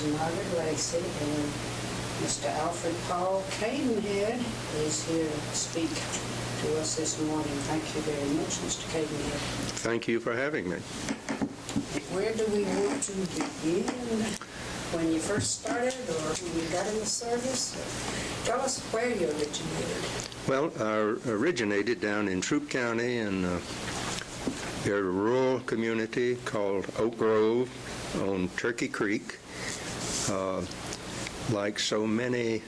is Margaret Lacey, and Mr. Alfred Paul Cadenhead is here to speak to us this morning. Thank you very much, Mr. Cadenhead. Thank you for having me. Where do we want to begin? When you first started, or when you got in the service? Tell us where you originated. Well, I originated down in Troup County in a very rural community called Oak Grove on Turkey Creek. Like so many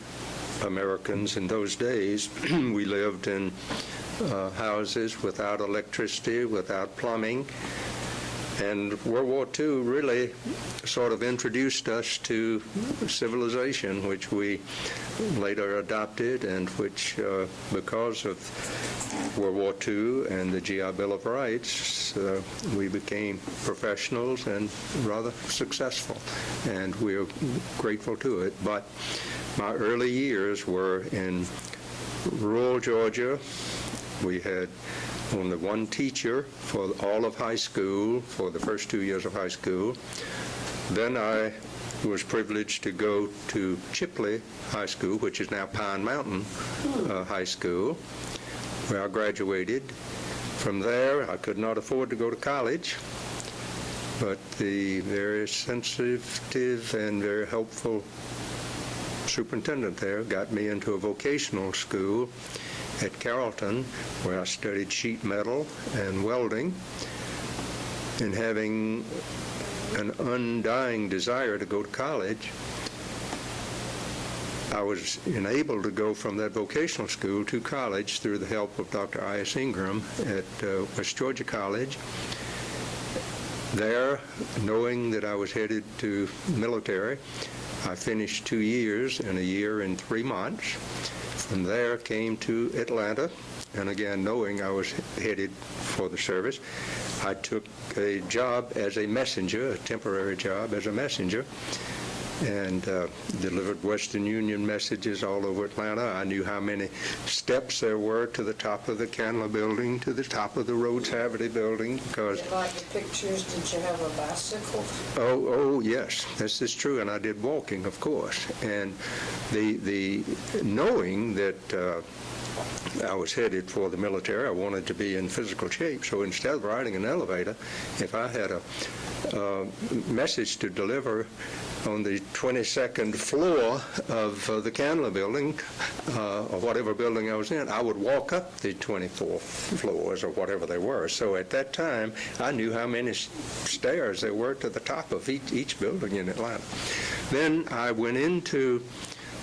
Americans in those days, we lived in houses without electricity, without plumbing. And World War II really sort of introduced us to civilization, which we later adopted, and which, because of World War II and the GI Bill of Rights, we became professionals and rather successful, and we're grateful to it. But my early years were in rural Georgia. We had only one teacher for all of high school, for the first 2 years of high school. Then I was privileged to go to Chipley High School, which is now Pine Mountain High School, where I graduated. From there, I could not afford to go to college, but the very sensitive and very helpful superintendent there got me into a vocational school at Carrollton, where I studied sheet metal and welding, and having an undying desire to go to college, I was enabled to go from that vocational school to college through the help of Dr. I.S. Ingram at West Georgia College. There, knowing that I was headed to military, I finished 2 years in a year and 3 months. From there, came to Atlanta, and again, knowing I was headed for the service, I took a job as a messenger, a temporary job as a messenger, and delivered Western Union messages all over Atlanta. I knew how many steps there were to the top of the Candler building, to the top of the Rhodes Haverty building, because... Did you like the pictures? Did you have a bicycle? Oh, yes, this is true, and I did walking, of course. And the knowing that I was headed for the military, I wanted to be in physical shape, so instead of riding an elevator, if I had a message to deliver on the 22nd floor of the Candler building, or whatever building I was in, I would walk up the 24 floors or whatever they were. So at that time, I knew how many stairs there were to the top of each building in Atlanta. Then I went into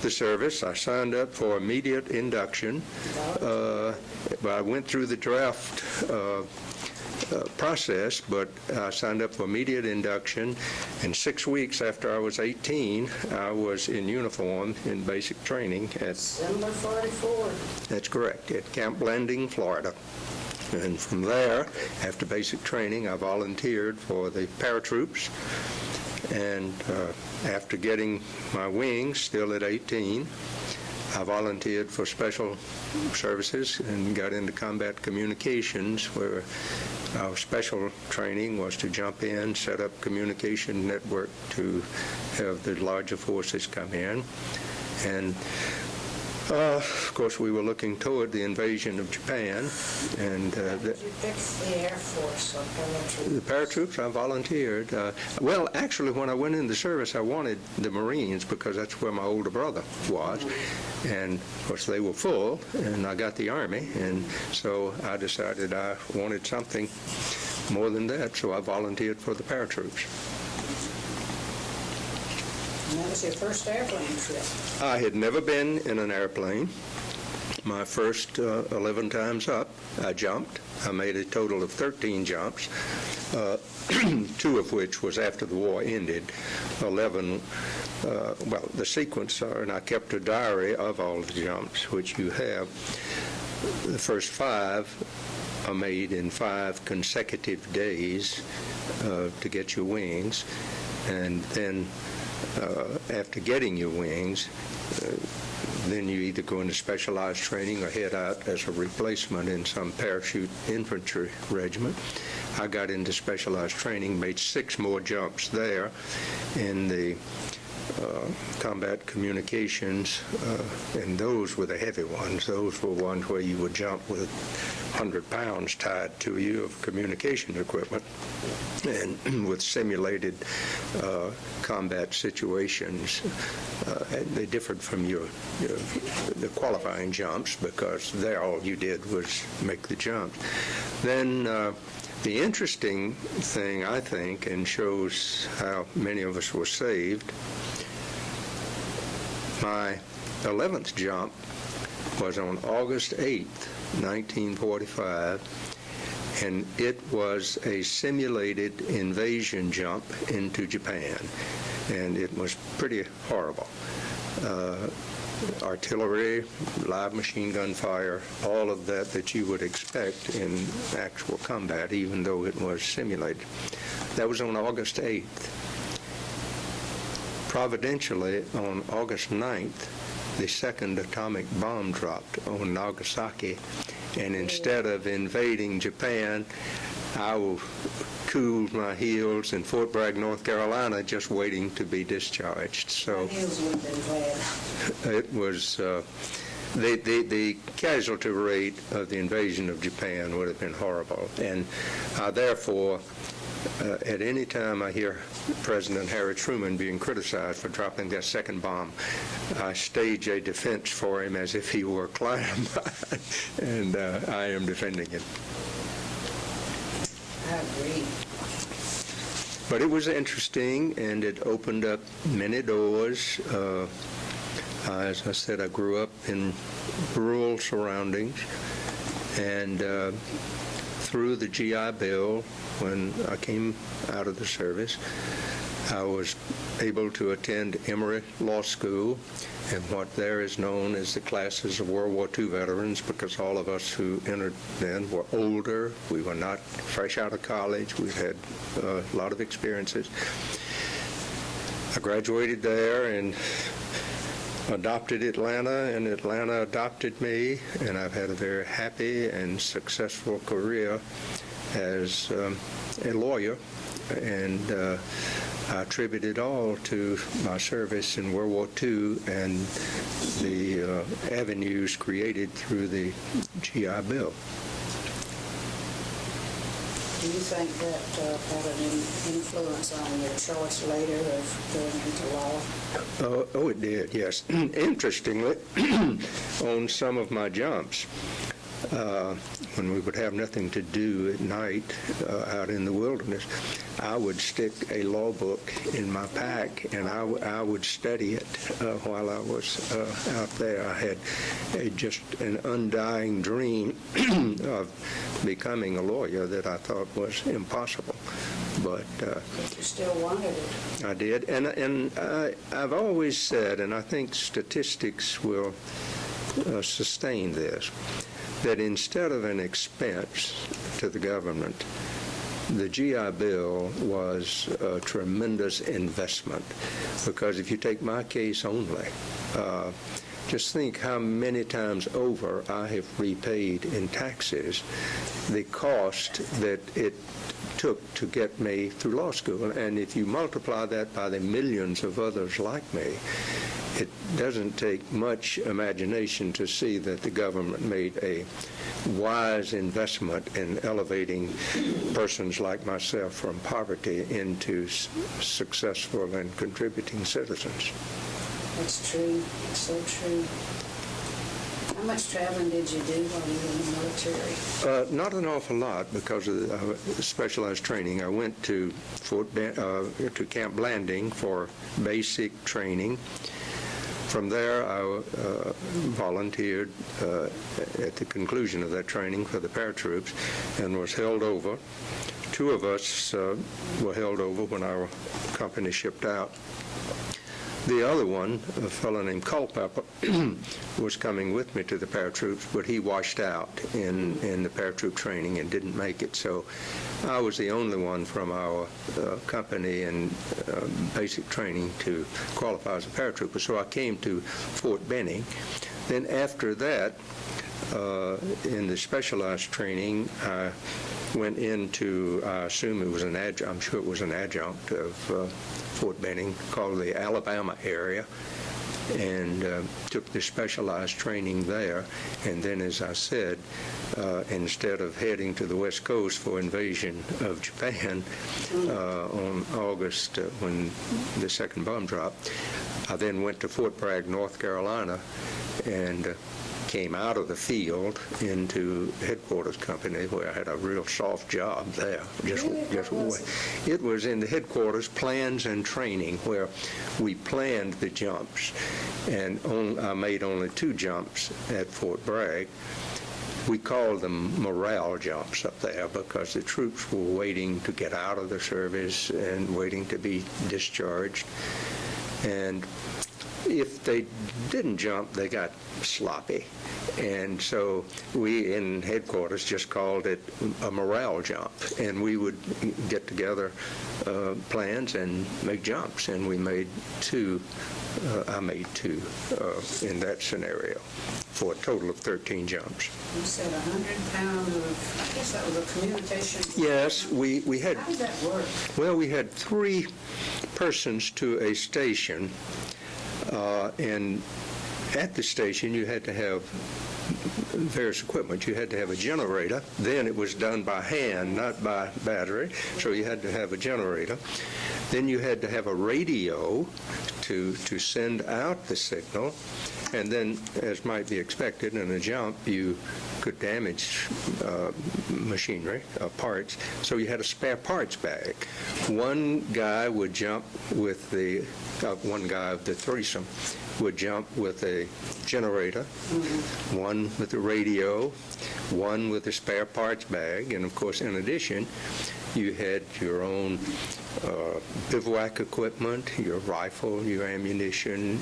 the service. I signed up for immediate induction. I went through the draft process, but I signed up for immediate induction, and 6 weeks after I was 18, I was in uniform in basic training at... December 44. That's correct, at Camp Blanding, Florida. And from there, after basic training, I volunteered for the paratroops, and after getting my wings, still at 18, I volunteered for special services and got into combat communications, where our special training was to jump in, set up communication network to have the larger forces come in. And of course, we were looking toward the invasion of Japan, and Did you pick the Air Force or paratroops? the paratroops, I volunteered. Well, actually, when I went in the service, I wanted the Marines because that's where my older brother was, and of course they were full, and I got the Army, and so I decided I wanted something more than that, so I volunteered for the paratroops. And that was your first airplane trip. I had never been in an airplane. My first 11 times up, I jumped. I made a total of 13 jumps, 2 of which was after the war ended. 11, well, the sequence are, and I kept a diary of all the jumps, which you have. The first 5 are made in 5 consecutive days to get your wings, and then after getting your wings, then you either go into specialized training or head out as a replacement in some parachute infantry regiment. I got into specialized training, made 6 more jumps there in the combat communications, and those were the heavy ones. Those were ones where you would jump with 100 pounds tied to you of communication equipment, and with simulated combat situations. They differed from the qualifying jumps, because there all you did was make the jumps. Then the interesting thing, I think, and shows how many of us were saved, my 11th jump was on August 8th, 1945, and it was a simulated invasion jump into Japan, and it was pretty horrible. Artillery, live machine gun fire, all of that you would expect in actual combat, even though it was simulated. That was on August 8th. Providentially, on August 9th, the second atomic bomb dropped on Nagasaki, and instead of invading Japan, I cooled my heels in Fort Bragg, North Carolina, just waiting to be discharged. So My heels would have been bad. it was the casualty rate of the invasion of Japan would have been horrible, and therefore, at any time I hear President Harry Truman being criticized for dropping that second bomb, I stage a defense for him as if he were a client, and I am defending him. I agree. But it was interesting, and it opened up many doors. As I said, I grew up in rural surroundings, and through the GI Bill, when I came out of the service, I was able to attend Emory Law School, and what there is known as the classes of World War II veterans, because all of us who entered then were older. We were not fresh out of college. We had a lot of experiences. I graduated there and adopted Atlanta, and Atlanta adopted me, and I've had a very happy and successful career as a lawyer, and I attribute it all to my service in World War II and the avenues created through the GI Bill. Do you think that had an influence on your choice later of going into law? Oh, it did, yes. Interestingly, on some of my jumps, when we would have nothing to do at night out in the wilderness, I would stick a law book in my pack, and I would study it while I was out there. I had just an undying dream of becoming a lawyer that I thought was impossible. But You still wanted it. I did, and I've always said, and I think statistics will sustain this, that instead of an expense to the government, the GI Bill was a tremendous investment. Because if you take my case only, just think how many times over I have repaid in taxes the cost that it took to get me through law school. And if you multiply that by the millions of others like me, it doesn't take much imagination to see that the government made a wise investment in elevating persons like myself from poverty into successful and contributing citizens. That's true. It's so true. How much traveling did you do while you were in the military? Not an awful lot because of the specialized training. I went to to Camp Blanding for basic training. From there, I volunteered at the conclusion of that training for the paratroops and was held over. Two of us were held over when our company shipped out. The other one, a fellow named Culpepper, was coming with me to the paratroops, but he washed out in the paratroop training and didn't make it. So I was the only one from our company in basic training to qualify as a paratrooper. So I came to Fort Benning. Then after that, in the specialized training, I went into, I assume it was I'm sure it was an adjunct of Fort Benning, called the Alabama area, and took the specialized training there. And then, as I said, instead of heading to the West Coast for invasion of Japan on August, when the second bomb dropped, I then went to Fort Bragg, North Carolina, and came out of the field into headquarters company, where I had a real soft job there. It was in the headquarters plans and training, where we planned the jumps, and I made only 2 jumps at Fort Bragg. We called them morale jumps up there because the troops were waiting to get out of the service and waiting to be discharged. And if they didn't jump, they got sloppy. And so we in headquarters just called it a morale jump. And we would get together plans and make jumps. And we made 2. I made 2 in that scenario, for a total of 13 jumps. You said 100 pounds of, I guess that was a communication. Yes, we had. How did that work? Well, we had 3 persons to a station, and at the station you had to have various equipment. You had to have a generator. Then it was done by hand, not by battery, so you had to have a generator. Then you had to have a radio to send out the signal. And then, as might be expected in a jump, you could damage machinery, parts, so you had a spare parts bag. One guy would jump with one guy of the threesome would jump with a generator, one with a radio, one with a spare parts bag, and of course, in addition, you had your own bivouac equipment, your rifle, your ammunition,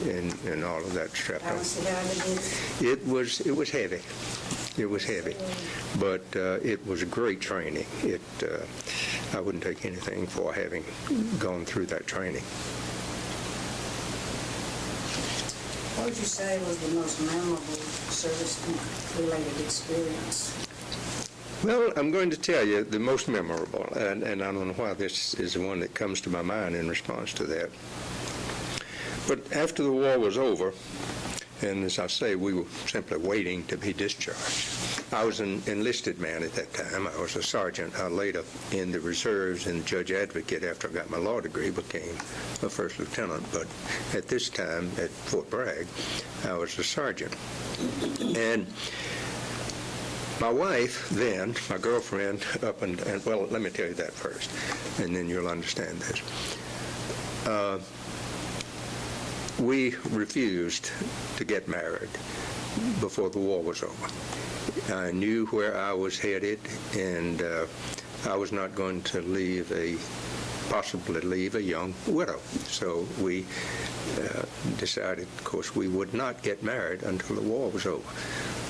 and all of that strapped on. It was heavy. It was heavy, but it was great training. I wouldn't take anything for having gone through that training. What would you say was the most memorable service-related experience? Well, I'm going to tell you the most memorable, and I don't know why this is the one that comes to my mind in response to that. But after the war was over, and as I say, we were simply waiting to be discharged. I was an enlisted man at that time. I was a sergeant. I later, in the reserves and judge advocate, after I got my law degree, became a first lieutenant. But at this time, at Fort Bragg, I was a sergeant. And my wife then, my girlfriend, well, let me tell you that first, and then you'll understand this. We refused to get married before the war was over. I knew where I was headed, and I was not going to possibly leave a young widow. So we decided, of course, we would not get married until the war was over.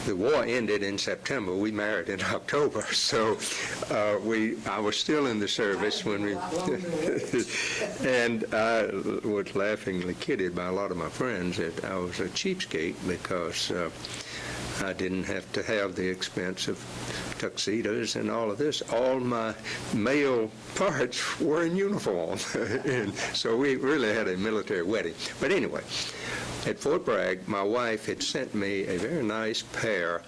The war ended in September. We married in October, so I was still in the service when we, and I was laughingly kidded by a lot of my friends that I was a cheapskate because I didn't have to have the expense of tuxedos and all of this. All my male parts were in uniform, and so we really had a military wedding. But anyway, at Fort Bragg, my wife had sent me a very nice pair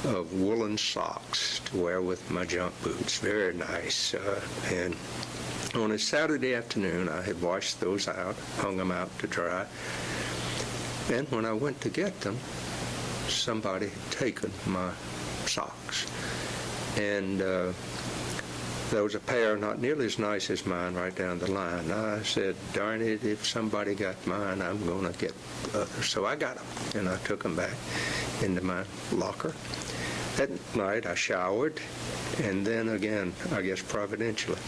of woolen socks to wear with my jump boots. Very nice. And on a Saturday afternoon, I had washed those out, hung them out to dry. And when I went to get them, somebody had taken my socks. And there was a pair not nearly as nice as mine right down the line. I said, darn it, if somebody got mine, I'm going to get others. So I got them, and I took them back into my locker. That night, I showered, and then again, I guess providentially,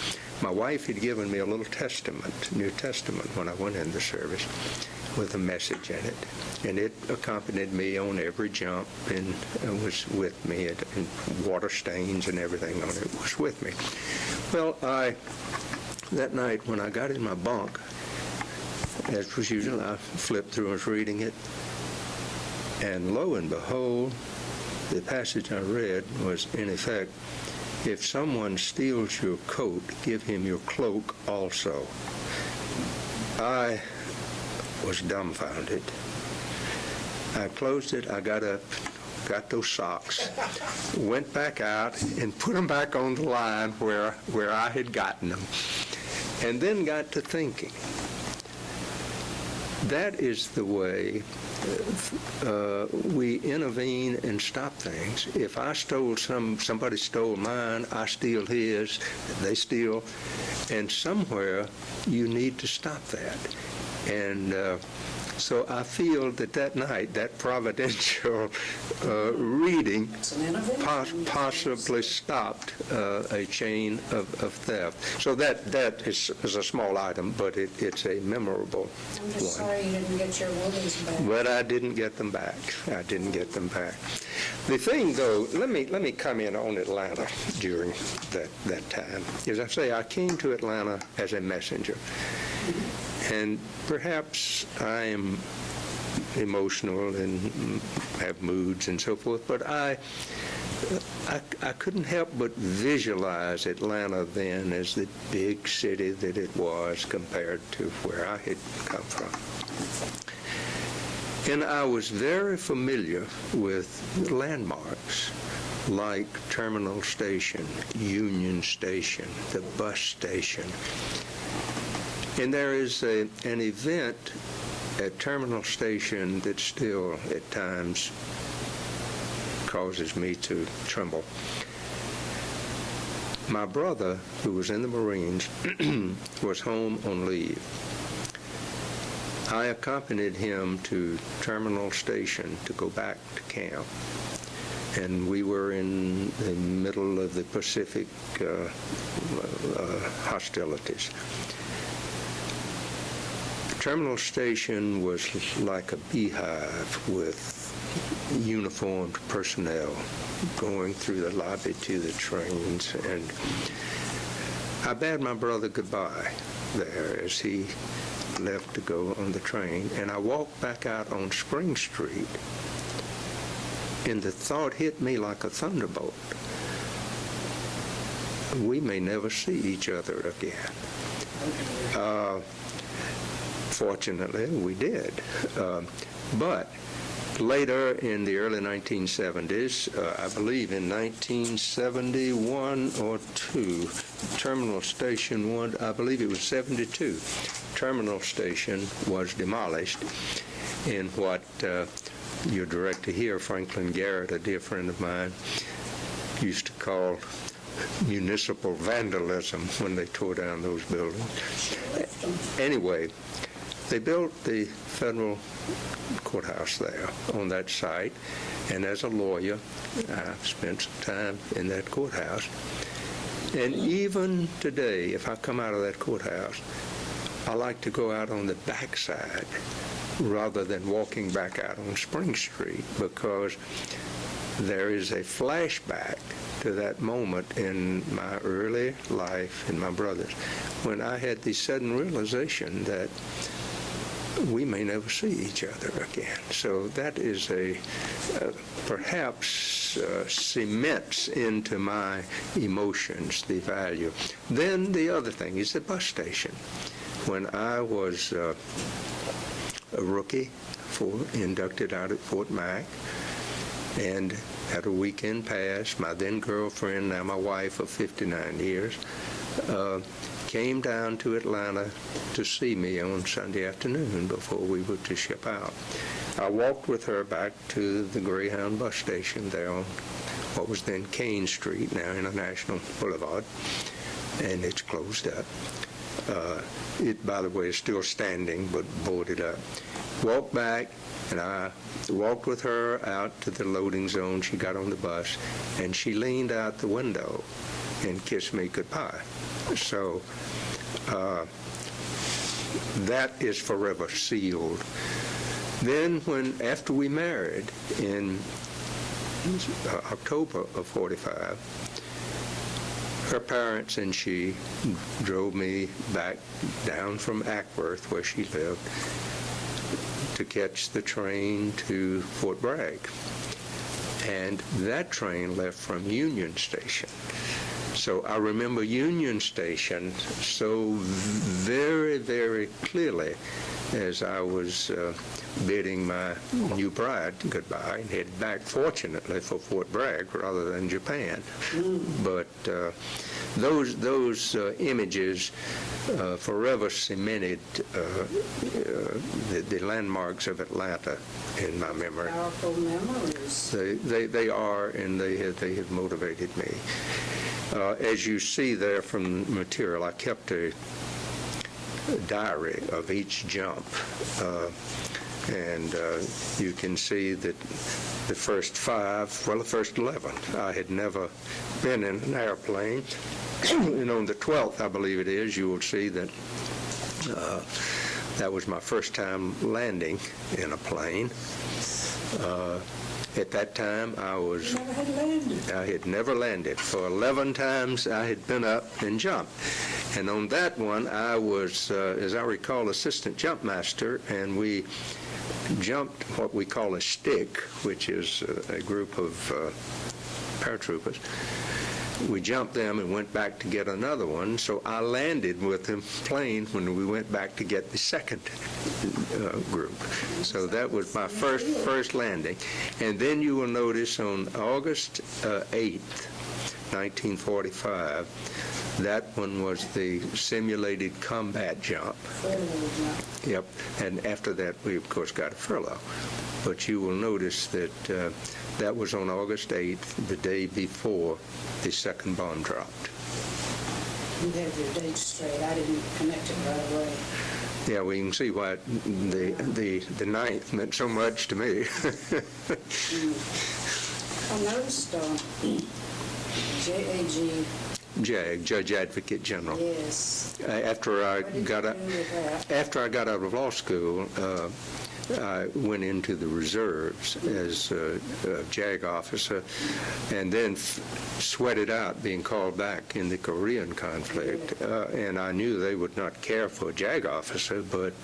my wife had given me a little testament, New Testament, when I went in the service, with a message in it. And it accompanied me on every jump and was with me, and water stains and everything on it was with me. Well, that night when I got in my bunk, as was usual, I flipped through and was reading it, and lo and behold, the passage I read was, in effect, if someone steals your coat, give him your cloak also. I was dumbfounded. I closed it, I got up, got those socks, went back out and put them back on the line where I had gotten them, and then got to thinking, that is the way we intervene and stop things. If I stole somebody stole mine, I steal his, they steal, and somewhere you need to stop that. And so I feel that night, that providential reading possibly stopped a chain of theft. So that is a small item, but it's a memorable I'm just one. sorry you didn't get your woolies back. But I didn't get them back. I didn't get them back. The thing, though, let me comment on Atlanta during that time. As I say, I came to Atlanta as a messenger. And perhaps I am emotional and have moods and so forth, but I couldn't help but visualize Atlanta then as the big city that it was compared to where I had come from. And I was very familiar with landmarks like Terminal Station, Union Station, the bus station. And there is an event at Terminal Station that still at times causes me to tremble. My brother, who was in the Marines, was home on leave. I accompanied him to Terminal Station to go back to camp. And we were in the middle of the Pacific hostilities. Terminal Station was like a beehive with uniformed personnel going through the lobby to the trains, and I bade my brother goodbye there as he left to go on the train, and I walked back out on Spring Street, and the thought hit me like a thunderbolt. We may never see each other again. Fortunately, we did. But later in the early 1970s, I believe in 1971 or 2, Terminal Station 1, I believe it was 72, Terminal Station was demolished in what your director here, Franklin Garrett, a dear friend of mine, used to call municipal vandalism when they tore down those buildings. Anyway, they built the federal courthouse there on that site, and as a lawyer, I spent some time in that courthouse. And even today, if I come out of that courthouse, I like to go out on the backside rather than walking back out on Spring Street, because there is a flashback to that moment in my early life and my brother's when I had the sudden realization that we may never see each other again. So that is perhaps cements into my emotions the value. Then the other thing is the bus station. When I was a rookie, inducted out at Fort Mac, and had a weekend pass, my then girlfriend, now my wife of 59 years, came down to Atlanta to see me on Sunday afternoon before we were to ship out. I walked with her back to the Greyhound bus station there on what was then Kane Street, now International Boulevard, and it's closed up. It, by the way, is still standing, but boarded up. Walked back, and I walked with her out to the loading zone. She got on the bus, and she leaned out the window and kissed me goodbye. So that is forever sealed. Then after we married in October of 45, her parents and she drove me back down from Ackworth, where she lived, to catch the train to Fort Bragg. And that train left from Union Station. So I remember Union Station so very, very clearly as I was bidding my new bride goodbye and headed back, fortunately, for Fort Bragg rather than Japan. But those images forever cemented the landmarks of Atlanta in my memory. Powerful memories. They are, and they have motivated me. As you see there from the material, I kept a diary of each jump. And you can see that the first 11, I had never been in an airplane. And on the 12th, I believe it is, you will see that that was my first time landing in a plane. At that time, I had never landed. For 11 times, I had been up and jumped. And on that one, I was, as I recall, assistant jump master, and we jumped what we call a stick, which is a group of paratroopers. We jumped them and went back to get another one, so I landed with the plane when we went back to get the second group. So that was my first landing. And then you will notice on August 8th, 1945, that one was the simulated combat jump. Yep, and after that we of course got a furlough. But you will notice that that was on August 8th, the day before the second bomb dropped. You have your dates straight. I didn't connect it right away. Yeah, we can see why the 9th meant so much to me. I noticed JAG. JAG, Judge Advocate General. Yes. After I got out of law school, I went into the reserves as a JAG officer, and then sweated out being called back in the Korean conflict. And I knew they would not care for a JAG officer, but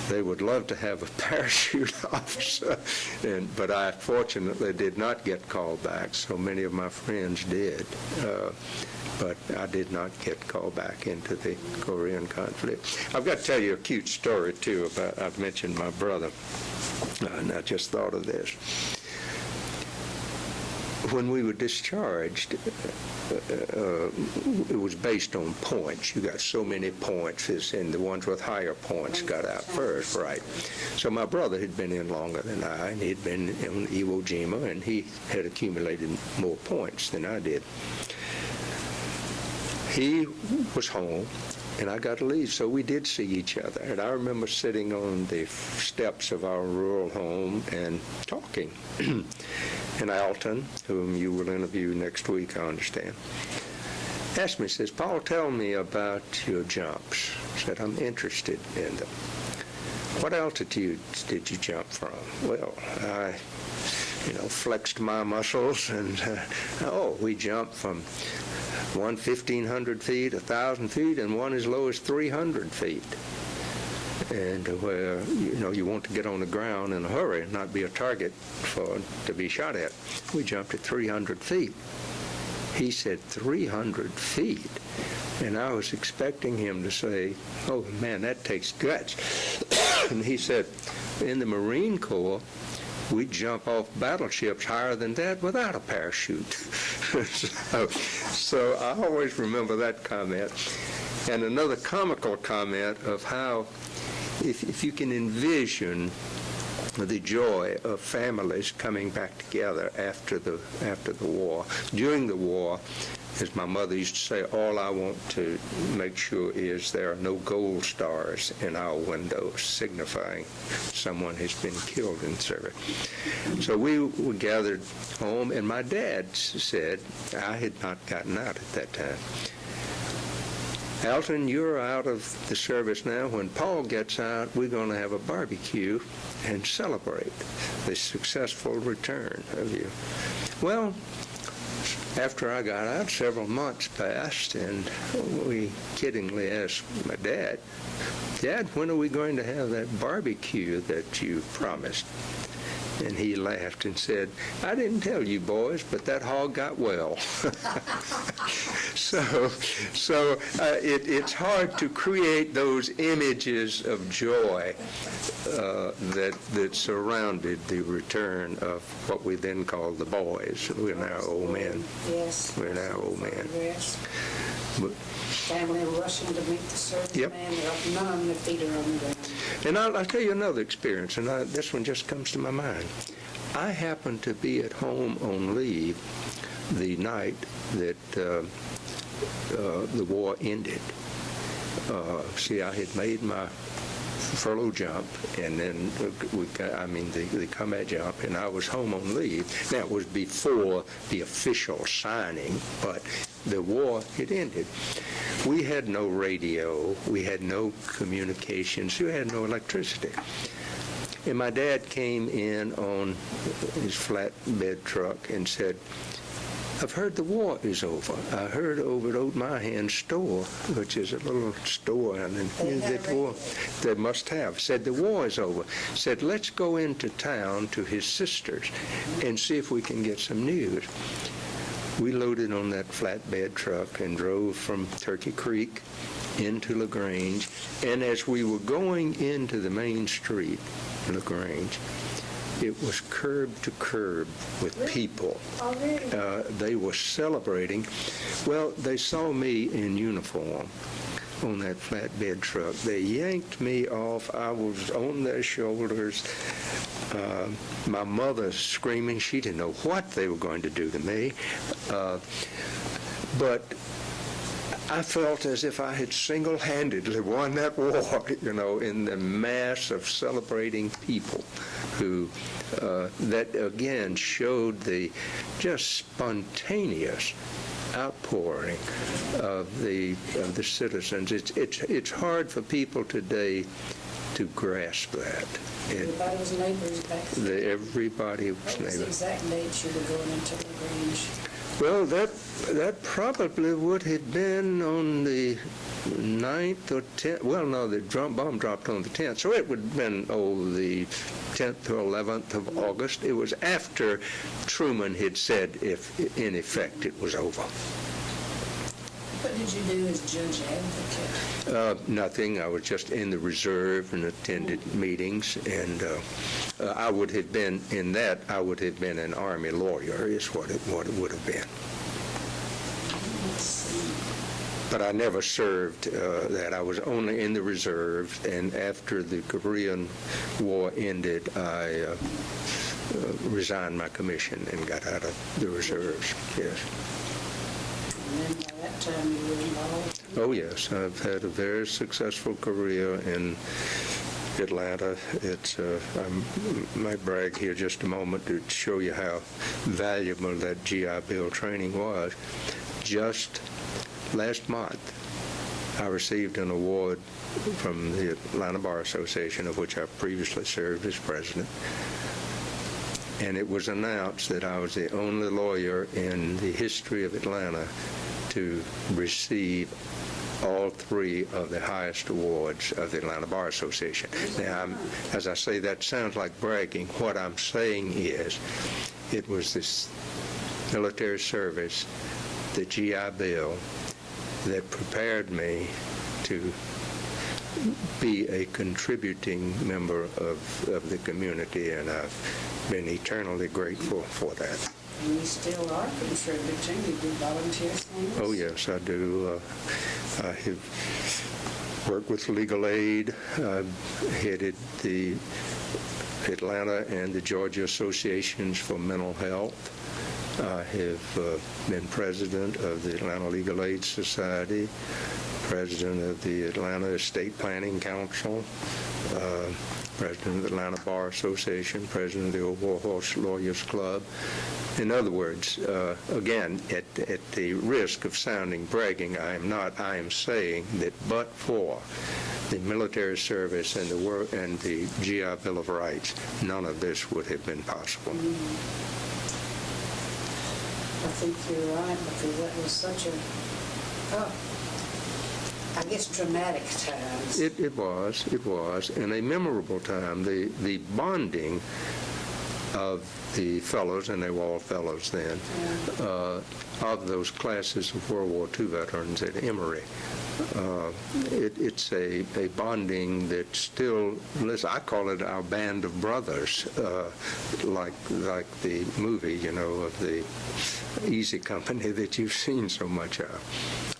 they would love to have a parachute officer. But I fortunately did not get called back. So many of my friends did. But I did not get called back into the Korean conflict. I've got to tell you a cute story, too, about, I've mentioned my brother, and I just thought of this. When we were discharged, it was based on points. You got so many points, and the ones with higher points got out first, right? So my brother had been in longer than I, and he'd been in Iwo Jima, and he had accumulated more points than I did. He was home, and I got to leave, so we did see each other. And I remember sitting on the steps of our rural home and talking. And Alton, whom you will interview next week, I understand, asked me, says, "Paul, tell me about your jumps." I said, "I'm interested in them." "What altitudes did you jump from?" Well, I flexed my muscles, and we jumped from 1,500 feet, 1,000 feet, and one as low as 300 feet. And where, you want to get on the ground in a hurry and not be a target to be shot at. We jumped at 300 feet. He said 300 feet. And I was expecting him to say, "Oh, man, that takes guts." And he said, in the Marine Corps, we jump off battleships higher than that without a parachute. So I always remember that comment. And another comical comment of how, if you can envision the joy of families coming back together after the war. During the war, as my mother used to say, all I want to make sure is there are no gold stars in our windows signifying someone has been killed in service. So we were gathered home, and my dad said, I had not gotten out at that time, "Alton, you're out of the service now. When Paul gets out, we're going to have a barbecue and celebrate the successful return of you." Well, after I got out, several months passed, and we kiddingly asked my dad, "Dad, when are we going to have that barbecue that you promised?" And he laughed and said, "I didn't tell you boys, but that hog got well." It's hard to create those images of joy that surrounded the return of what we then called the boys. We're now old men. Yes. We're now old men. Yes. But, Family rushing to meet the serviceman. Yep. None of them, their feet are on the ground. and I'll tell you another experience, and this one just comes to my mind. I happened to be at home on leave the night that the war ended. See, I had made my furlough jump, and then the combat jump, and I was home on leave. That was before the official signing, but the war had ended. We had no radio, we had no communications, we had no electricity. And my dad came in on his flatbed truck and said, "I've heard the war is over. I heard over at Old Mahan's store," which is a little store, and that war, they must have. Said, "The war is over." Said, "Let's go into town to his sister's and see if we can get some news." We loaded on that flatbed truck and drove from Turkey Creek into LaGrange, and as we were going into the main street, LaGrange, it was curb to curb with people. Oh, really? They were celebrating. Well, they saw me in uniform on that flatbed truck. They yanked me off. I was on their shoulders. My mother screaming. She didn't know what they were going to do to me. But I felt as if I had single-handedly won that war, in the mass of celebrating people who, that again showed the just spontaneous outpouring of the citizens. It's hard for people today to grasp that. Everybody was neighbors back then. Everybody was What was neighbors. the exact date you were going into LaGrange? Well, that probably would have been on the 9th or 10th. Well, no, the bomb dropped on the 10th, so it would have been, the 10th or 11th of August. It was after Truman had said, if in effect, it was over. What did you do as judge advocate? Nothing. I was just in the reserve and attended meetings, and I would have been an Army lawyer is what it would have been. But I never served that. I was only in the reserve, and after the Korean War ended, I resigned my commission and got out of the reserves, yes. And then by that time you were involved? Oh, yes. I've had a very successful career in Atlanta. I might brag here just a moment to show you how valuable that GI Bill training was. Just last month, I received an award from the Atlanta Bar Association, of which I previously served as president. And it was announced that I was the only lawyer in the history of Atlanta to receive all three of the highest awards of the Atlanta Bar Association. Now, as I say, that sounds like bragging. What I'm saying is it was this military service, the GI Bill, that prepared me to be a contributing member of the community, and I've been eternally grateful for that. And you still are contributing. You do volunteer things? Oh, yes, I do. I have worked with legal aid. I've headed the Atlanta and the Georgia Associations for Mental Health. I have been president of the Atlanta Legal Aid Society, president of the Atlanta Estate Planning Council, president of the Atlanta Bar Association, president of the Old Warhorse Lawyers Club. In other words, again, at the risk of sounding bragging, I am saying that but for the military service and the GI Bill of Rights, none of this would have been possible. I think you're right, because that was such a, dramatic times. It was, and a memorable time. The bonding of the fellows, and they were all fellows then, of those classes of World War II veterans at Emory. It's a bonding that still, listen, I call it our band of brothers, like the movie, of the Easy Company that you've seen so much of.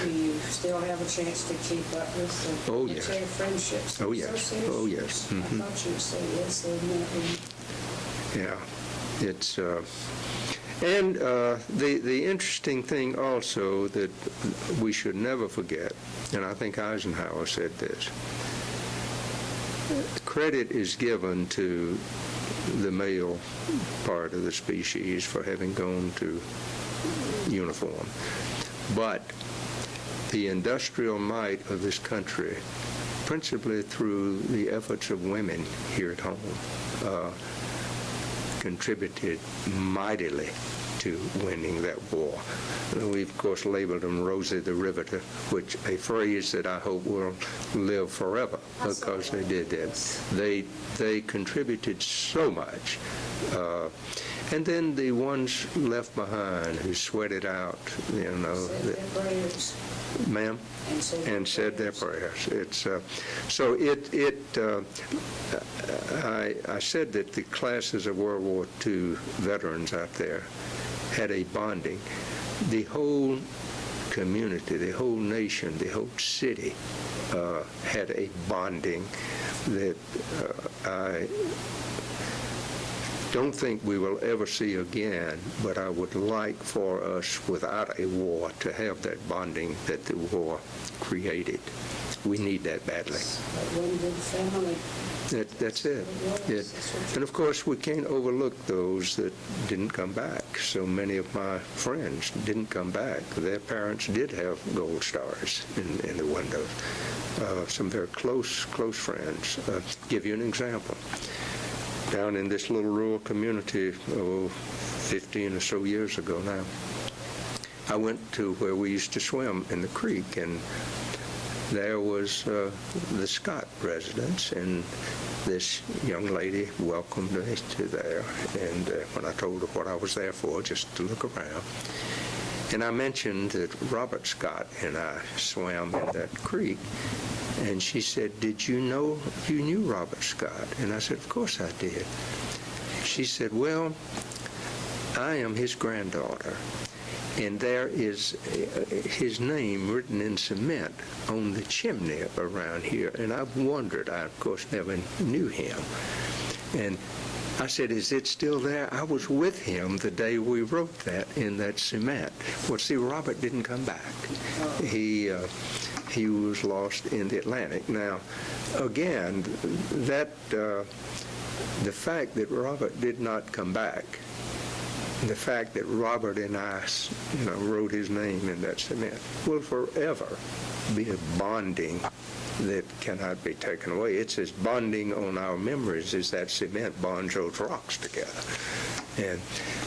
Do you still have a chance to keep up with the military friendships? Oh, yes. Oh, yes. Mm-hmm. I thought you would say yes, Yeah. It's, and the interesting thing also that we should never forget, and I think Eisenhower said this, credit is given to the male part of the species for having gone to uniform. But the industrial might of this country, principally through the efforts of women here at home, contributed mightily to winning that war. We've, of course, labeled them Rosie the Riveter, which a phrase that I hope will live forever, because they did that. They contributed so much. And then the ones left behind who sweated out, ma'am, and said their prayers. It's so I said that the classes of World War II veterans out there had a bonding. The whole community, the whole nation, the whole city had a bonding that I don't think we will ever see again, but I would like for us, without a war, to have that bonding that the war created. We need that badly. One big family. That's it. And of course, we can't overlook those that didn't come back. So many of my friends didn't come back. Their parents did have gold stars in the window. Some very close friends. Give you an example. Down in this little rural community, 15 or so years ago now, I went to where we used to swim in the creek, and there was the Scott residence, and this young lady welcomed me to there, and when I told her what I was there for, just to look around, and I mentioned that Robert Scott and I swam in that creek, and she said, "Did you know you knew Robert Scott?" And I said, "Of course I did." She said, "Well, I am his granddaughter, and there is his name written in cement on the chimney around here, and I've wondered. I, of course, never knew him." And I said, "Is it still there?" I was with him the day we wrote that in that cement. Well, see, Robert didn't come back. He was lost in the Atlantic. Now, again, that the fact that Robert did not come back, the fact that Robert and I, wrote his name in that cement, will forever be a bonding that cannot be taken away. It's as bonding on our memories as that cement bonds those rocks together. And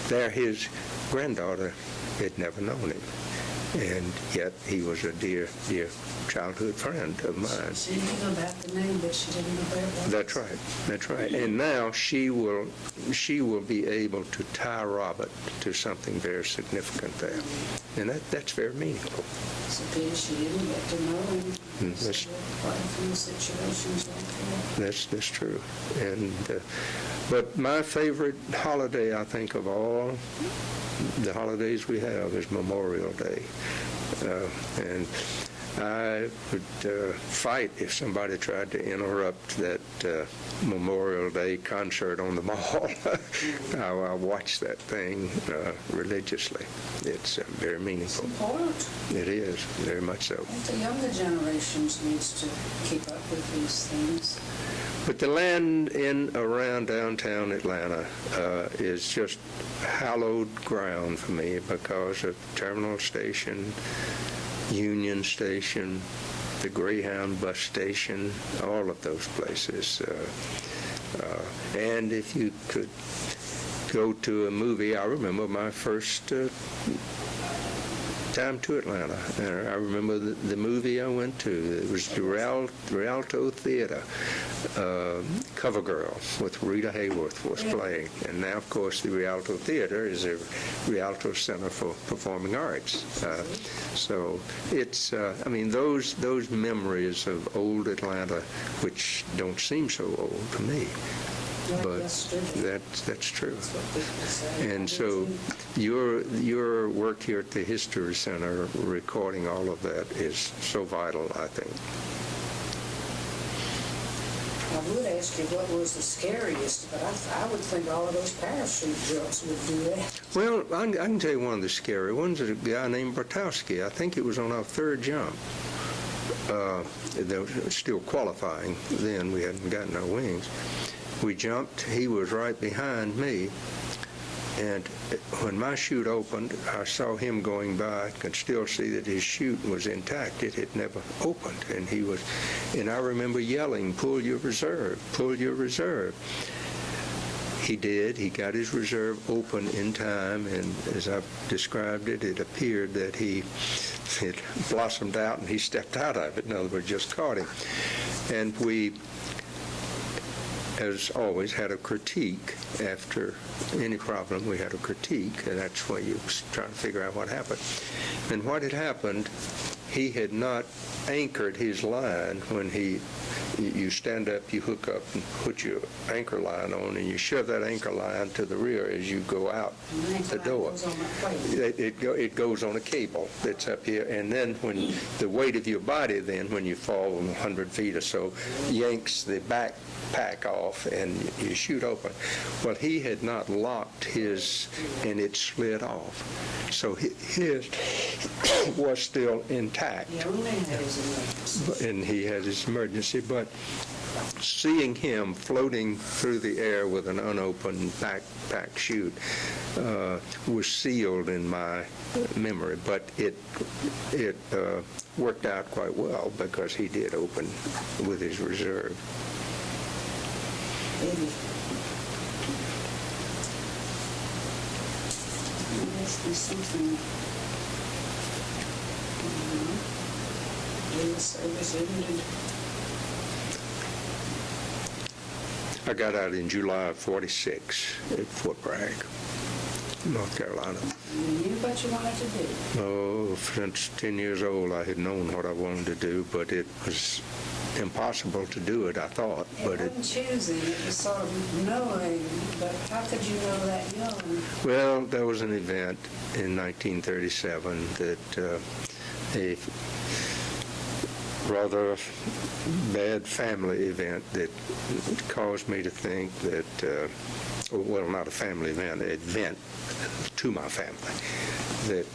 there, his granddaughter had never known him, and yet he was a dear childhood friend of mine. She knew about the name, but she didn't know where it was. That's right. And now she will be able to tie Robert to something very significant there, and that's very meaningful. It's a pity she didn't get to know him. There's quite a few situations like that. That's true. And but my favorite holiday, I think, of all the holidays we have is Memorial Day, and I would fight if somebody tried to interrupt that Memorial Day concert on the mall. I watch that thing religiously. It's very meaningful. It's important. It is, very much so. I think the younger generations needs to keep up with these things. But the land in around downtown Atlanta is just hallowed ground for me because of Terminal Station, Union Station, the Greyhound bus station, all of those places. And if you could go to a movie, I remember my first time to Atlanta. And I remember the movie I went to. It was the Rialto Theater. Cover Girl with Rita Hayworth was playing. And now, of course, the Rialto Theater is a Rialto Center for Performing Arts. So it's, I mean, those memories of old Atlanta, which don't seem so old to me, but that's true. And so your work here at the History Center, recording all of that, is so vital, I think. I would ask you what was the scariest, but I would think all of those parachute jumps would do that. Well, I can tell you one of the scary ones is a guy named Bartowski. I think it was on our third jump. They were still qualifying then. We hadn't gotten our wings. We jumped. He was right behind me. And when my chute opened, I saw him going by. I could still see that his chute was intact. It had never opened. And I remember yelling, "Pull your reserve, pull your reserve." He did. He got his reserve open in time, and as I've described it, it appeared that it blossomed out and he stepped out of it. In other words, just caught him. And we, as always, had a critique. After any problem, we had a critique, and that's why you try to figure out what happened. And what had happened, he had not anchored his line when you stand up, you hook up and put your anchor line on, and you shove that anchor line to the rear as you go out the door. It goes on a cable that's up here, and then when the weight of your body, then when you fall 100 feet or so, yanks the backpack off and you shoot open. Well, he had not locked his, and it slid off. So his was still intact. And he had his emergency, but seeing him floating through the air with an unopened backpack chute was sealed in my memory. But it worked out quite well because he did open with his reserve. Ask me something. The service ended. I got out in July of '46 at Fort Bragg, North Carolina. You knew what you wanted to do. Oh, since 10 years old, I had known what I wanted to do, but it was impossible to do it, I thought. It wasn't choosing, it was sort of knowing, but how could you know that young? Well, there was an event in 1937 that a rather bad family event that caused me to think that, well, not a family event, an event to my family that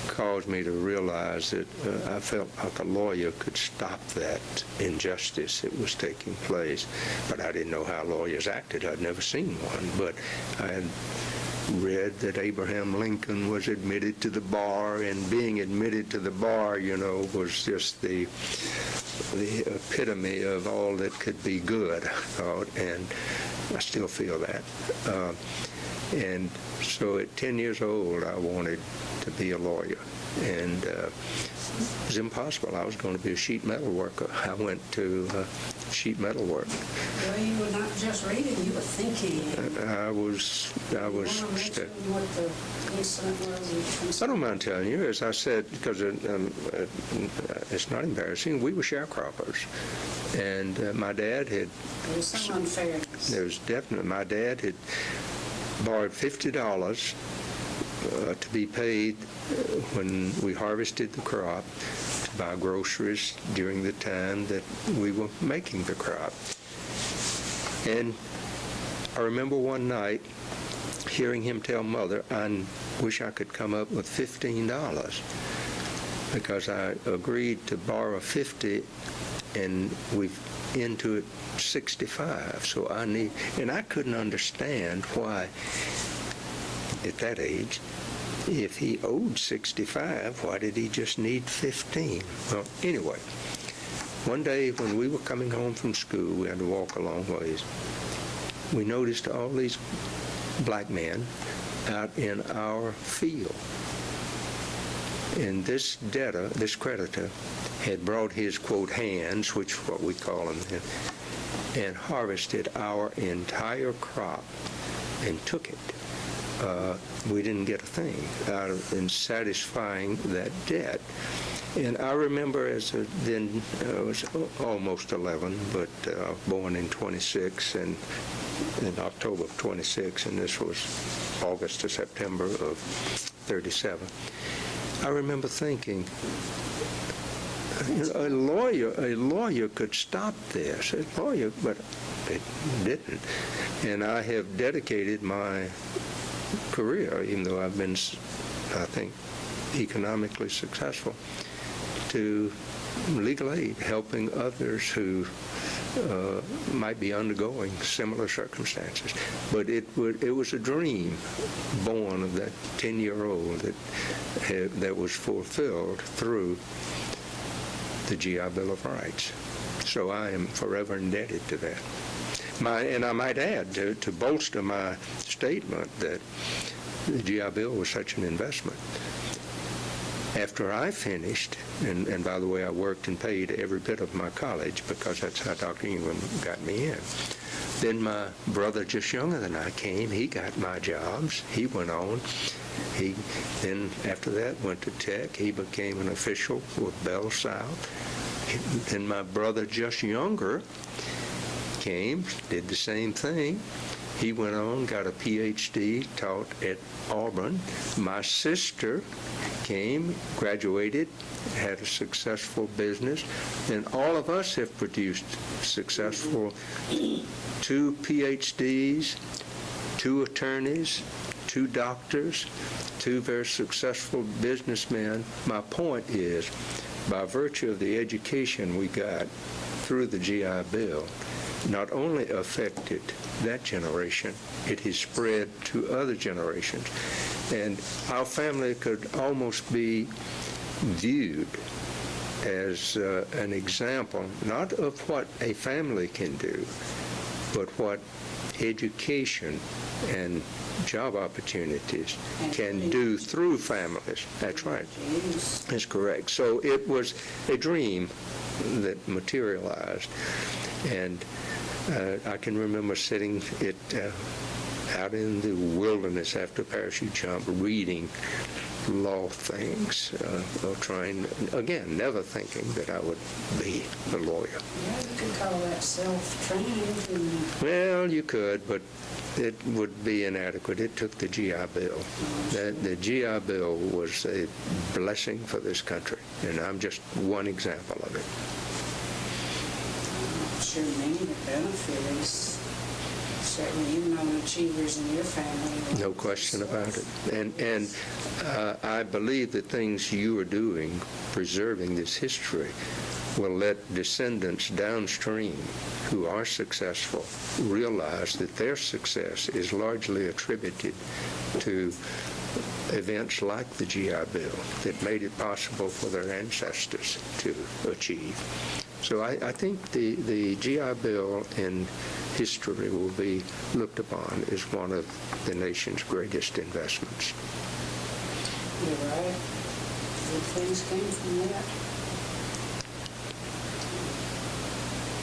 caused me to realize that I felt like a lawyer could stop that injustice that was taking place. But I didn't know how lawyers acted. I'd never seen one. But I had read that Abraham Lincoln was admitted to the bar, and being admitted to the bar, you know, was just the epitome of all that could be good, I thought, and I still feel that. And so at 10 years old, I wanted to be a lawyer, and it was impossible. I was going to be a sheet metal worker. I went to sheet metal work. Well, you were not just reading, you were thinking. I was. What the incident was? I don't mind telling you, as I said, because it's not embarrassing. We were sharecroppers, and my dad had. There was some unfairness. There was definitely. My dad had borrowed $50 to be paid when we harvested the crop to buy groceries during the time that we were making the crop. And I remember one night hearing him tell Mother, I wish I could come up with $15 because I agreed to borrow $50 and we've into it 65. So and I couldn't understand why at that age, if he owed 65, why did he just need 15? Well, anyway, one day when we were coming home from school, we had to walk a long ways. We noticed all these black men out in our field. And this creditor, had brought his, quote, hands, which is what we call them, and harvested our entire crop and took it. We didn't get a thing out of in satisfying that debt. And I remember then I was almost 11, but born in 26 and in October of 26, and this was August to September of 37. I remember thinking, a lawyer could stop this. A lawyer, but it didn't. And I have dedicated my career, even though I've been, I think, economically successful, to legal aid, helping others who might be undergoing similar circumstances. But it was a dream born of that 10-year-old that was fulfilled through the GI Bill of Rights. So I am forever indebted to that. And I might add, to bolster my statement, that the GI Bill was such an investment. After I finished, and by the way, I worked and paid every bit of my college because that's how Dr. Ingram got me in. Then my brother, just younger than I, came. He got my jobs. He went on. He then, after that, went to Tech. He became an official with Bell South. Then my brother, just younger, came, did the same thing. He went on, got a PhD, taught at Auburn. My sister came, graduated, had a successful business, and all of us have produced successful 2 PhDs, 2 attorneys, 2 doctors, 2 very successful businessmen. My point is, by virtue of the education we got through the GI Bill, not only affected that generation, it has spread to other generations. And our family could almost be viewed as an example, not of what a family can do, but what education and job opportunities can do through families. That's right. That's correct. So it was a dream that materialized. And I can remember sitting out in the wilderness after parachute jump, reading law things, or trying, again, never thinking that I would be a lawyer. Yeah, you could call that self-trained. Well, you could, but it would be inadequate. It took the GI Bill. The GI Bill was a blessing for this country, and I'm just one example of it. Sure, many that benefited, certainly you known achievers in your family. No question about it. And I believe the things you are doing, preserving this history, will let descendants downstream who are successful realize that their success is largely attributed to events like the GI Bill that made it possible for their ancestors to achieve. So I think the GI Bill in history will be looked upon as one of the nation's greatest investments. You're right. Good things came from that.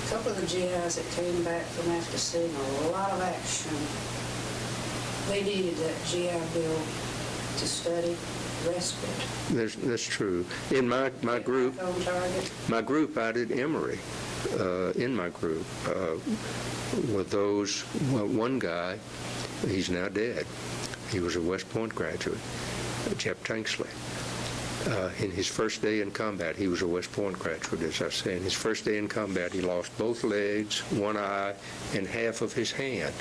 A couple of the GIs that came back from after seeing a lot of action, they needed that GI Bill to study respite. That's true. In my group, out at Emory, in my group, were those, one guy, he's now dead. He was a West Point graduate, Jeff Tanksley. In his first day in combat, he was a West Point graduate, as I say. In his first day in combat, he lost both legs, one eye, and half of his hand.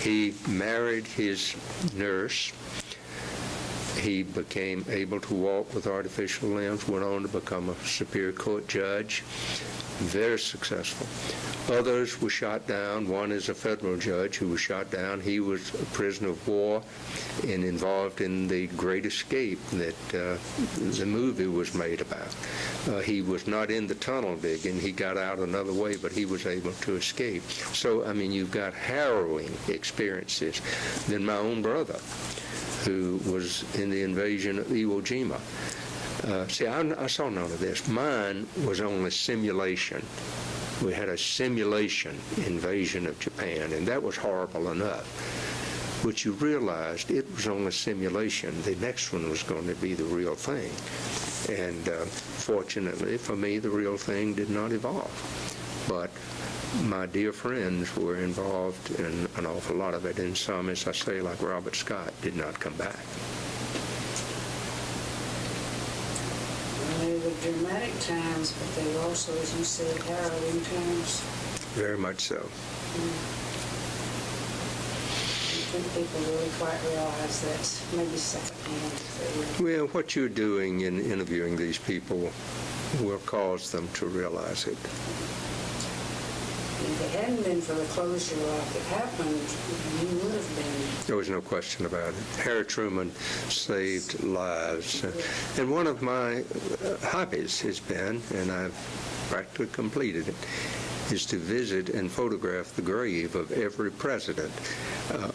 He married his nurse. He became able to walk with artificial limbs, went on to become a Superior Court judge, very successful. Others were shot down. One is a federal judge who was shot down. He was a prisoner of war and involved in the Great Escape that the movie was made about. He was not in the tunnel digging. He got out another way, but he was able to escape. So, I mean, you've got harrowing experiences. Then my own brother, who was in the invasion of Iwo Jima. See, I saw none of this. Mine was only simulation We had a simulation invasion of Japan, and that was horrible enough. But you realized it was only a simulation. The next one was going to be the real thing. And fortunately for me, the real thing did not evolve. But my dear friends were involved in an awful lot of it, and some, as I say, like Robert Scott, did not come back. They were dramatic times, but they were also, as you said, harrowing times. Very much so. I think people really quite realize that, maybe secondhand. Well, what you're doing in interviewing these people will cause them to realize it. If it hadn't been for the closure like it happened, you would have been. There was no question about it. Harry Truman saved lives. And one of my hobbies has been, and I've practically completed it, is to visit and photograph the grave of every president.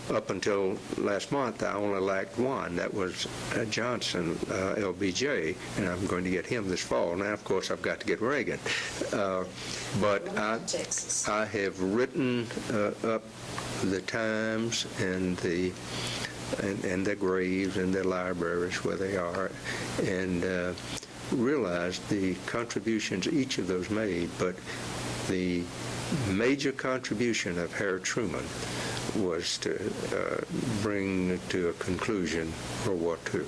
Up until last month, I only lacked one. That was Johnson, LBJ, and I'm going to get him this fall. Now, of course, I've got to get Reagan. But I have written up the times and their graves and their libraries where they are, and realized the contributions each of those made. But the major contribution of Harry Truman was to bring to a conclusion World War II.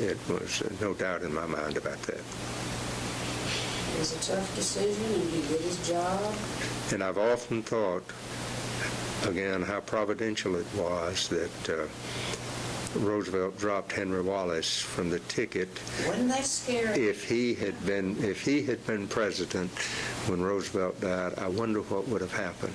It was no doubt in my mind about that. It was a tough decision, and he did his job. And I've often thought, again, how providential it was that Roosevelt dropped Henry Wallace from the ticket. Wasn't that scary? If he had been president when Roosevelt died, I wonder what would have happened.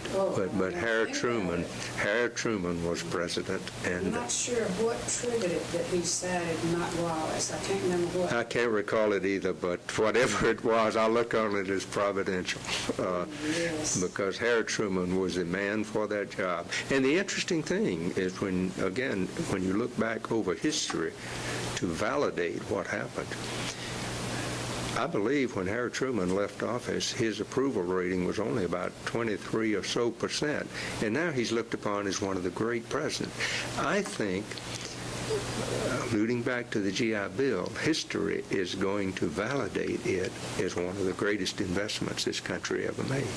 But Harry Truman was president, and I'm not sure what triggered it that he decided not Wallace. I can't remember what. I can't recall it either. But whatever it was, I look on it as providential, Yes. because Harry Truman was the man for that job. And the interesting thing is when you look back over history to validate what happened. I believe when Harry Truman left office, his approval rating was only about 23 or so %, and now he's looked upon as one of the great presidents. I think, alluding back to the GI Bill, history is going to validate it as one of the greatest investments this country ever made.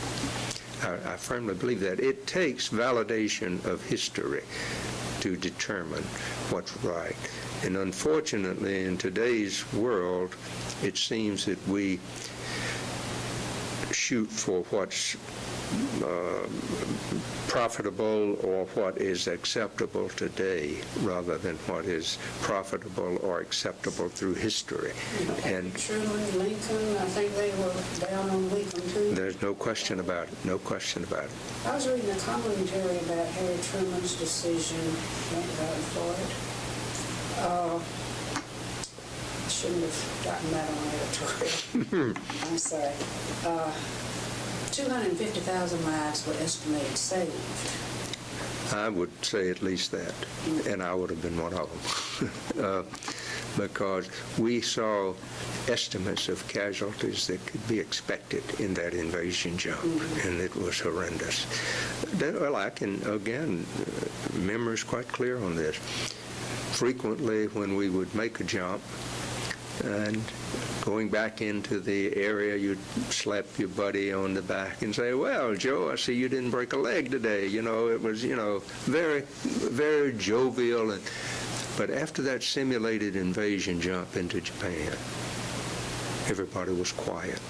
I firmly believe that. It takes validation of history to determine what's right. And unfortunately, in today's world, it seems that we shoot for what's profitable or what is acceptable today rather than what is profitable or acceptable through history. And Truman, Lincoln, I think they were down on Lincoln too. there's no question about it, no question about it. I was reading a commentary about Harry Truman's decision for it. I shouldn't have gotten that on editorial. I'm sorry. 250,000 lives were estimated saved. I would say at least that, and I would have been one of them. Because we saw estimates of casualties that could be expected in that invasion jump, and it was horrendous. Well, I can, again, memory's quite clear on this. Frequently, when we would make a jump, and going back into the area, you'd slap your buddy on the back and say, "Well, Joe, I see you didn't break a leg today." It was, very, very jovial. But after that simulated invasion jump into Japan, everybody was quiet.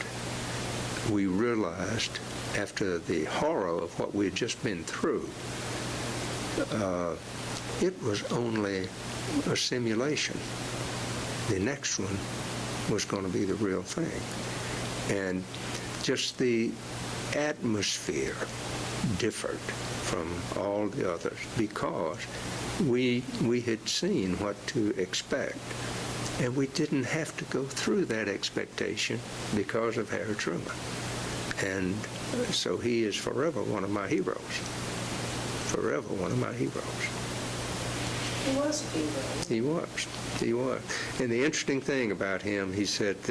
We realized, after the horror of what we had just been through, it was only a simulation. The next one was going to be the real thing. And just the atmosphere differed from all the others because we had seen what to expect, and we didn't have to go through that expectation because of Harry Truman. And so he is forever one of my heroes. Forever one of my heroes. He was a hero. He was. And the interesting thing about him, he said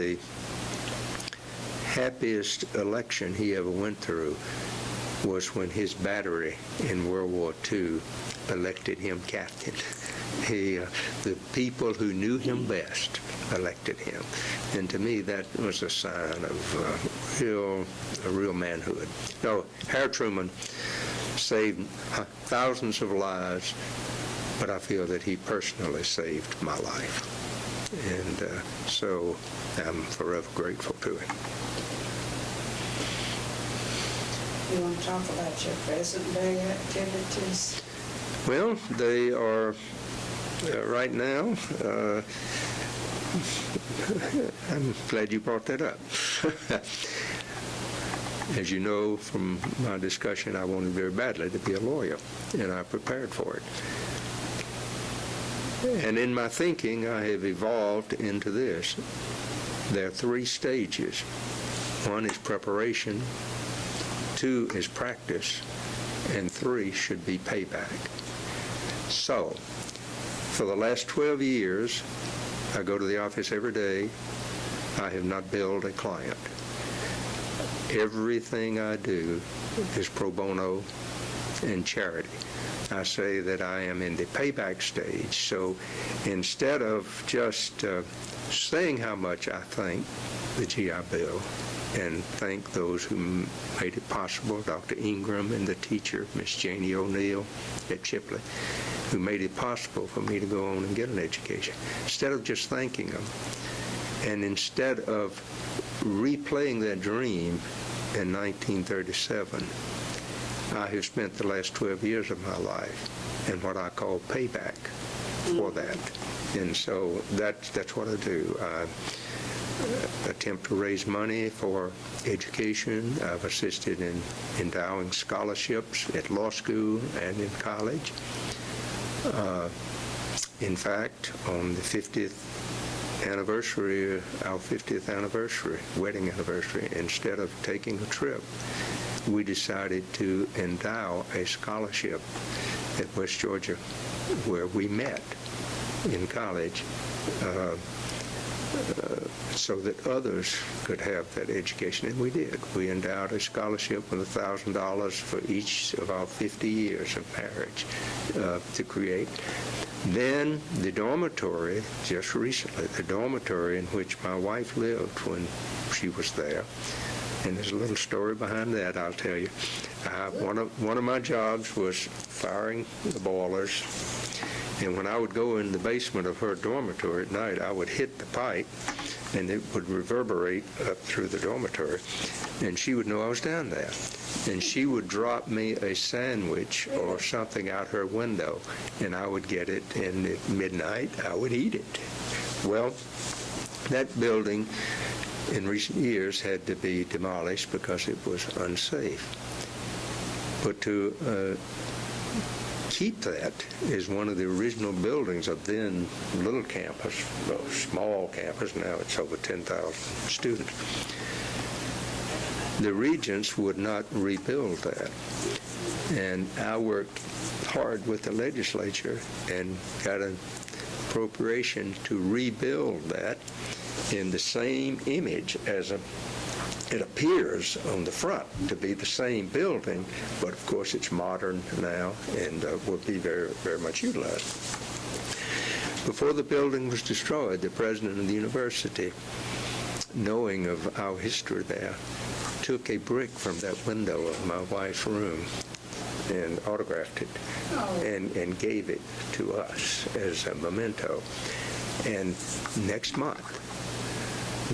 happiest election he ever went through was when his battery in World War II elected him captain. The people who knew him best elected him. And to me, that was a sign of real manhood. No, Harry Truman saved thousands of lives, but I feel that he personally saved my life. And so I'm forever grateful to him. You want to talk about your present day activities? Well, they are right now. I'm glad you brought that up. As you know from my discussion, I wanted very badly to be a lawyer, and I prepared for it. And in my thinking, I have evolved into this. There are 3 stages. 1 is preparation, 2 is practice, and 3 should be payback. So, for the last 12 years, I go to the office every day. I have not billed a client. Everything I do is pro bono and charity. I say that I am in the payback stage. So instead of just saying how much I thank the GI Bill and thank those who made it possible, Dr. Ingram and the teacher, Miss Janie O'Neill at Chipley, who made it possible for me to go on and get an education. Instead of just thanking them, and instead of replaying that dream in 1937, I have spent the last 12 years of my life in what I call payback for that. And so that's what I do. I attempt to raise money for education. I've assisted in endowing scholarships at law school and in college. In fact, on the 50th anniversary, our 50th anniversary, wedding anniversary, instead of taking a trip, we decided to endow a scholarship at West Georgia where we met in college so that others could have that education, and we did. We endowed a scholarship with $1,000 for each of our 50 years of marriage to create. Then the dormitory, just recently, the dormitory in which my wife lived when she was there, and there's a little story behind that, I'll tell you. One of my jobs was firing the boilers, and when I would go in the basement of her dormitory at night, I would hit the pipe, and it would reverberate up through the dormitory, and she would know I was down there. And she would drop me a sandwich or something out her window, and I would get it, and at midnight, I would eat it. Well, that building in recent years had to be demolished because it was unsafe. But to keep that is one of the original buildings of then little campus, well, small campus. Now it's over 10,000 students. The regents would not rebuild that. And I worked hard with the legislature and got an appropriation to rebuild that in the same image as it appears on the front to be the same building, but of course it's modern now and will be very, very much utilized. Before the building was destroyed, the president of the university, knowing of our history there, took a brick from that window of my wife's room and autographed it and gave it to us as a memento. And next month,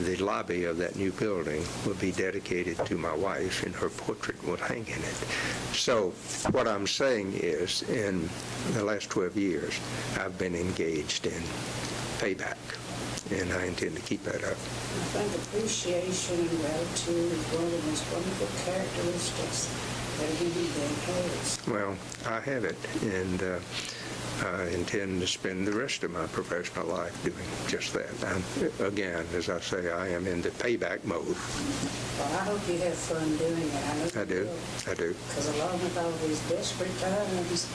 the lobby of that new building will be dedicated to my wife, and her portrait will hang in it. So what I'm saying is, in the last 12 years, I've been engaged in payback, and I intend to keep that up. I think appreciation and gratitude is one of the most wonderful characteristics that a human being has. Well, I have it, and I intend to spend the rest of my professional life doing just that. And again, as I say, I am in the payback mode. Well, I hope you have fun doing it. I do. Because along with all these desperate times,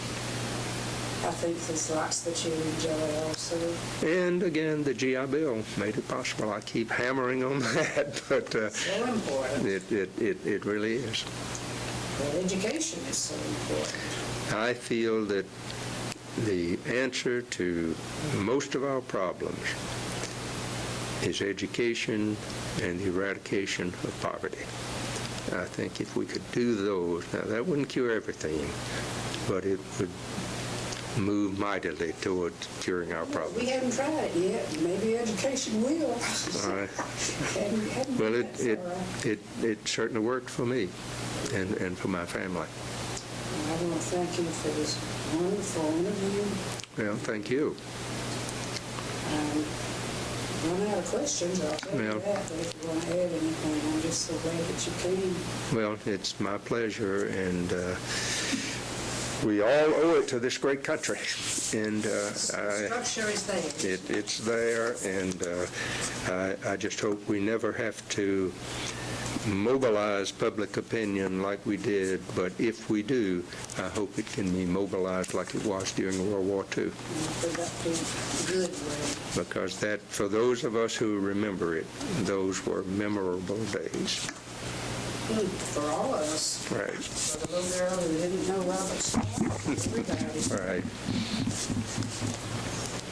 I think there's lots that you enjoy also. And again, the GI Bill made it possible. I keep hammering on that, but So important. it really is. Well, education is so important. I feel that the answer to most of our problems is education and the eradication of poverty. I think if we could do those, now that wouldn't cure everything, but it would move mightily toward curing our We problems. haven't tried it yet. Maybe education will. All right. Hadn't Well, done that for, it certainly worked for me and for my family. I want to thank you for this wonderful interview. Well, thank you. Run out of questions, I'll tell you Well. that, but if you want to add anything, I'm just so glad that you came. Well, it's my pleasure, and we all owe it to this great country. And The structure is there. it's there, and I just hope we never have to mobilize public opinion like we did, but if we do, I hope it can be mobilized like it was during World War II. Productive, good way. Because that, for those of us who remember it, those were memorable days. For all of us. Right, For the little girl who didn't know Robert Small, everybody. right.